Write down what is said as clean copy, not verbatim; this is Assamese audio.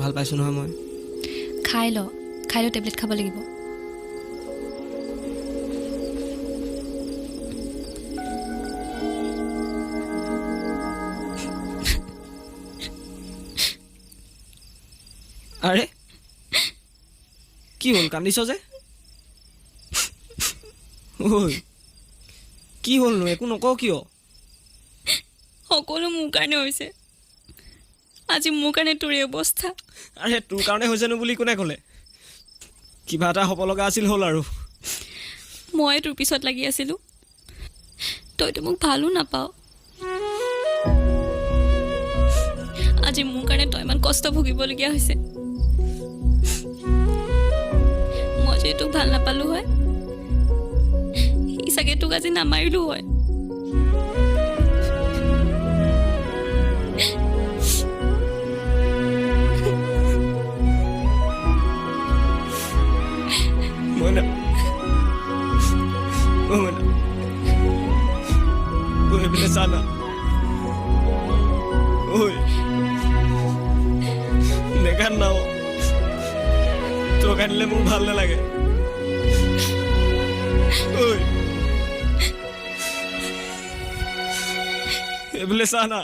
ভাল পাইছোঁ নহয় মই। খাই ল টেবলেট খাব লাগিব। আৰে কি হ'ল কান্দিছ যে? ঐ কি হ'লনো একো নকওঁ কিয়? সকলো মোৰ কাৰণে হৈছে। আজি মোৰ কাৰণে তোৰ এই অৱস্থা। আৰে তোৰ কাৰণে হৈছেনো বুলি কোনে ক'লে? কিবা এটা হ'ব লগা আছিল হ'ল আৰু। মই তোৰ পিছত লাগি আছিলোঁ, তইতো মোক ভালো নাপাৱ। আজি মোৰ কাৰণে তই ইমান কষ্ট ভুগিবলগীয়া হৈছে। মই যদি তোক ভাল নাপালোঁ হয়, সি চাগে তোক আজি নামাৰিলোঁ হয়। মইনা ঐ এইপিনে চা না। ঐ নেকান্দা অ', তোৰ কান্দিলে মোৰ ভাল নালাগে। ঐ এইফালে চা না।